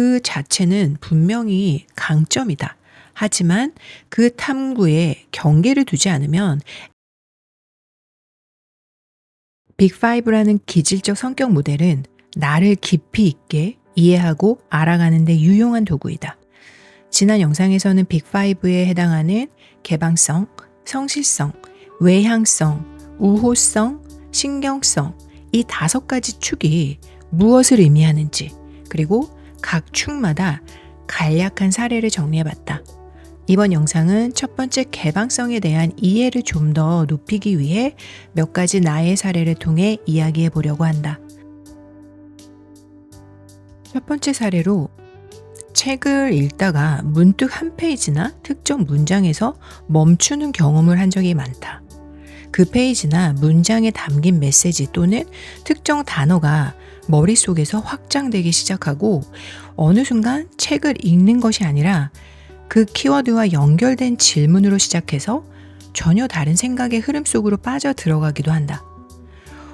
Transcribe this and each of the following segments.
그 자체는 분명히 강점이다. 하지만 그 탐구에 경계를 두지 않으면 빅5라는 기질적 성격 모델은 나를 깊이 있게 이해하고 알아가는 데 유용한 도구이다. 지난 영상에서는 빅5에 해당하는 개방성, 성실성, 외향성, 우호성, 신경성 이 5가지 축이 무엇을 의미하는지 그리고 각 축마다 간략한 사례를 정리해봤다. 이번 영상은 첫 번째 개방성에 대한 이해를 좀 더 높이기 위해 몇 가지 나의 사례를 통해 이야기해 보려고 한다. 첫 번째 사례로 책을 읽다가 문득 한 페이지나 특정 문장에서 멈추는 경험을 한 적이 많다. 그 페이지나 문장에 담긴 메시지 또는 특정 단어가 머릿속에서 확장되기 시작하고 어느 순간 책을 읽는 것이 아니라 그 키워드와 연결된 질문으로 시작해서 전혀 다른 생각의 흐름 속으로 빠져 들어가기도 한다.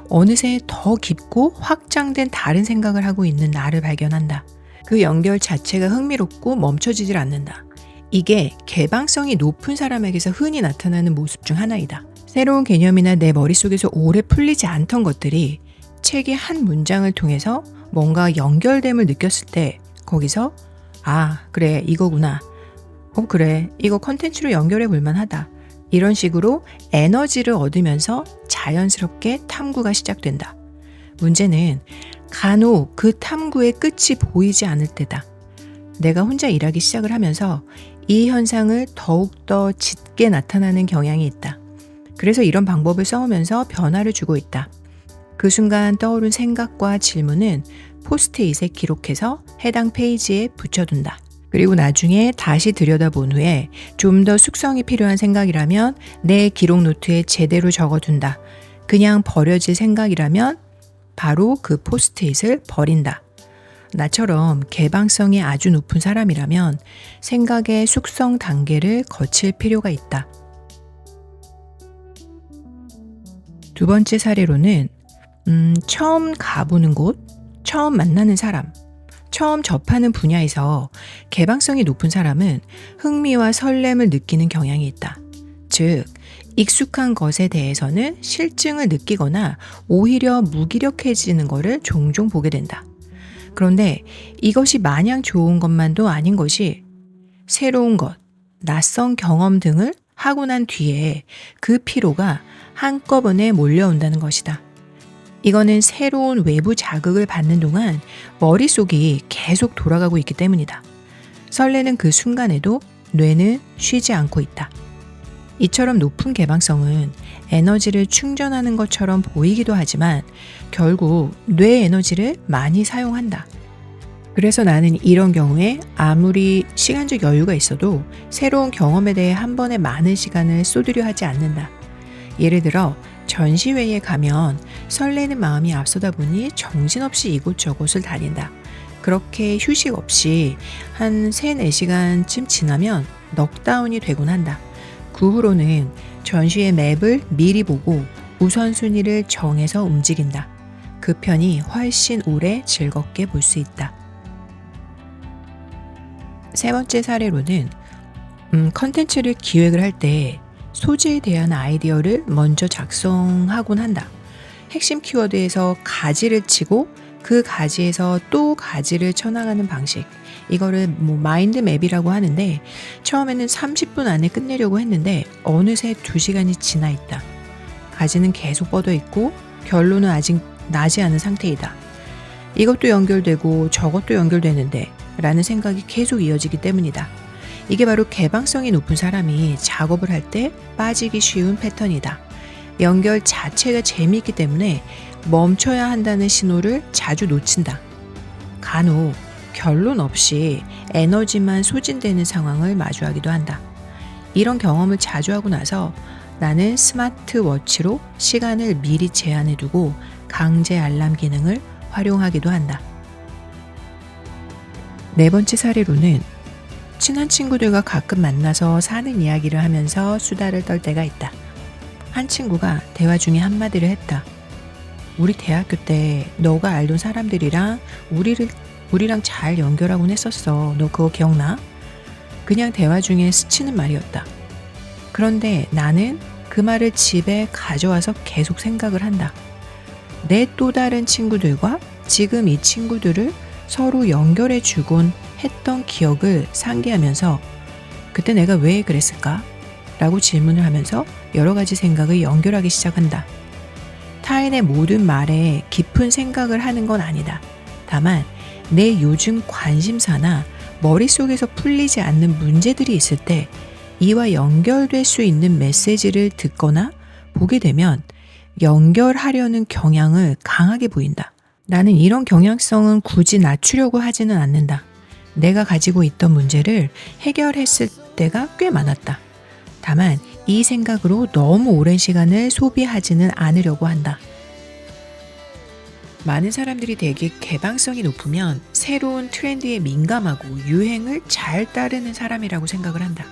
어느새 더 깊고 확장된 다른 생각을 하고 있는 나를 발견한다. 그 연결 자체가 흥미롭고 멈춰지질 않는다. 이게 개방성이 높은 사람에게서 흔히 나타나는 모습 중 하나이다. 새로운 개념이나 내 머릿속에서 오래 풀리지 않던 것들이 책의 한 문장을 통해서 뭔가 연결됨을 느꼈을 때 거기서 아, 그래, 이거구나. 그래, 이거 컨텐츠로 연결해 볼 만하다. 이런 식으로 에너지를 얻으면서 자연스럽게 탐구가 시작된다. 문제는 간혹 그 탐구의 끝이 보이지 않을 때다. 내가 혼자 일하기 시작을 하면서 이 현상을 더욱더 짙게 나타나는 경향이 있다. 그래서 이런 방법을 써오면서 변화를 주고 있다. 그 순간 떠오른 생각과 질문은 포스트잇에 기록해서 해당 페이지에 붙여둔다. 그리고 나중에 다시 들여다본 후에 좀 더 숙성이 필요한 생각이라면 내 기록 노트에 제대로 적어둔다. 그냥 버려질 생각이라면 바로 그 포스트잇을 버린다. 나처럼 개방성이 아주 높은 사람이라면 생각의 숙성 단계를 거칠 필요가 있다. 두 번째 사례로는 처음 가보는 곳, 처음 만나는 사람, 처음 접하는 분야에서 개방성이 높은 사람은 흥미와 설렘을 느끼는 경향이 있다. 즉, 익숙한 것에 대해서는 실증을 느끼거나 오히려 무기력해지는 것을 종종 보게 된다. 그런데 이것이 마냥 좋은 것만도 아닌 것이 새로운 것, 낯선 경험 등을 하고 난 뒤에 그 피로가 한꺼번에 몰려온다는 것이다. 이거는 새로운 외부 자극을 받는 동안 머릿속이 계속 돌아가고 있기 때문이다. 설레는 그 순간에도 뇌는 쉬지 않고 있다. 이처럼 높은 개방성은 에너지를 충전하는 것처럼 보이기도 하지만 결국 뇌 에너지를 많이 사용한다. 그래서 나는 이런 경우에 아무리 시간적 여유가 있어도 새로운 경험에 대해 한 번에 많은 시간을 쏟으려 하지 않는다. 예를 들어 전시회에 가면 설레는 마음이 앞서다 보니 정신없이 이곳저곳을 다닌다. 그렇게 휴식 없이 한 3-4시간쯤 지나면 넉다운이 되곤 한다. 그 후로는 전시회 맵을 미리 보고 우선순위를 정해서 움직인다. 그 편이 훨씬 오래 즐겁게 볼 수 있다. 세 번째 사례로는 컨텐츠를 기획을 할 때 소재에 대한 아이디어를 먼저 작성하곤 한다. 핵심 키워드에서 가지를 치고 그 가지에서 또 가지를 쳐나가는 방식. 이거를 마인드맵이라고 하는데 처음에는 30분 안에 끝내려고 했는데 어느새 2시간이 지나 있다. 가지는 계속 뻗어 있고 결론은 아직 나지 않은 상태이다. 이것도 연결되고 저것도 연결되는데 라는 생각이 계속 이어지기 때문이다. 이게 바로 개방성이 높은 사람이 작업을 할 때 빠지기 쉬운 패턴이다. 연결 자체가 재미있기 때문에 멈춰야 한다는 신호를 자주 놓친다. 간혹 결론 없이 에너지만 소진되는 상황을 마주하기도 한다. 이런 경험을 자주 하고 나서 나는 스마트워치로 시간을 미리 제한해 두고 강제 알람 기능을 활용하기도 한다. 네 번째 사례로는 친한 친구들과 가끔 만나서 사는 이야기를 하면서 수다를 떨 때가 있다. 한 친구가 대화 중에 한마디를 했다. 우리 대학교 때 너가 알던 사람들이랑 우리를 우리랑 잘 연결하곤 했었어. 너 그거 기억나? 그냥 대화 중에 스치는 말이었다. 그런데 나는 그 말을 집에 가져와서 계속 생각을 한다. 내 또 다른 친구들과 지금 이 친구들을 서로 연결해 주곤 했던 기억을 상기하면서 그때 내가 왜 그랬을까? 라고 질문을 하면서 여러 가지 생각을 연결하기 시작한다. 타인의 모든 말에 깊은 생각을 하는 건 아니다. 다만 내 요즘 관심사나 머릿속에서 풀리지 않는 문제들이 있을 때 이와 연결될 수 있는 메시지를 듣거나 보게 되면 연결하려는 경향을 강하게 보인다. 나는 이런 경향성은 굳이 낮추려고 하지는 않는다. 내가 가지고 있던 문제를 해결했을 때가 꽤 많았다. 다만 이 생각으로 너무 오랜 시간을 소비하지는 않으려고 한다. 많은 사람들이 되게 개방성이 높으면 새로운 트렌드에 민감하고 유행을 잘 따르는 사람이라고 생각을 한다.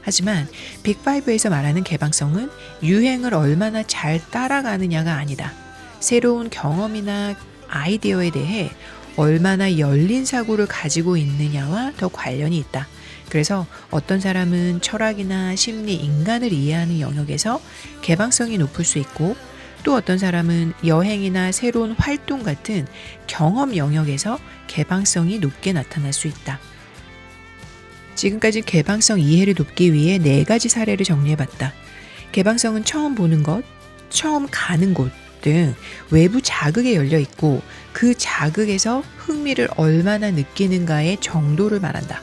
하지만 빅5에서 말하는 개방성은 유행을 얼마나 잘 따라가느냐가 아니다. 새로운 경험이나 아이디어에 대해 얼마나 열린 사고를 가지고 있느냐와 더 관련이 있다. 그래서 어떤 사람은 철학이나 심리, 인간을 이해하는 영역에서 개방성이 높을 수 있고 또 어떤 사람은 여행이나 새로운 활동 같은 경험 영역에서 개방성이 높게 나타날 수 있다. 지금까지 개방성 이해를 돕기 위해 4가지 사례를 정리해봤다. 개방성은 처음 보는 것, 처음 가는 곳 등 외부 자극에 열려 있고 그 자극에서 흥미를 얼마나 느끼는가의 정도를 말한다.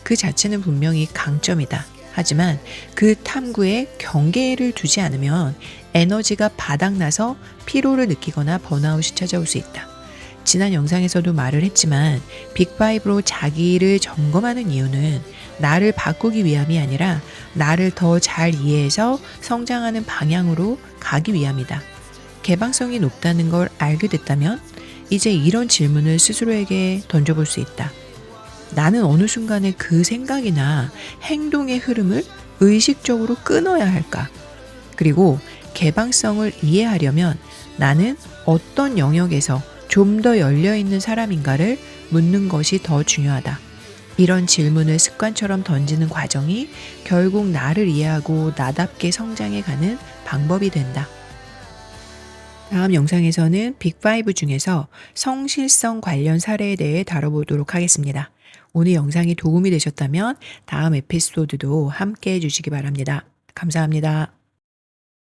그 자체는 분명히 강점이다. 하지만 그 탐구에 경계를 두지 않으면 에너지가 바닥나서 피로를 느끼거나 번아웃이 찾아올 수 있다. 지난 영상에서도 말을 했지만 빅5로 자기를 점검하는 이유는 나를 바꾸기 위함이 아니라 나를 더 잘 이해해서 성장하는 방향으로 가기 위함이다. 개방성이 높다는 걸 알게 됐다면 이제 이런 질문을 스스로에게 던져볼 수 있다. 나는 어느 순간에 그 생각이나 행동의 흐름을 의식적으로 끊어야 할까? 그리고 개방성을 이해하려면 나는 어떤 영역에서 좀 더 열려있는 사람인가를 묻는 것이 더 중요하다. 이런 질문을 습관처럼 던지는 과정이 결국 나를 이해하고 나답게 성장해가는 방법이 된다. 다음 영상에서는 빅5 중에서 성실성 관련 사례에 대해 다뤄보도록 하겠습니다. 오늘 영상이 도움이 되셨다면 다음 에피소드도 함께 해주시기 바랍니다. 감사합니다.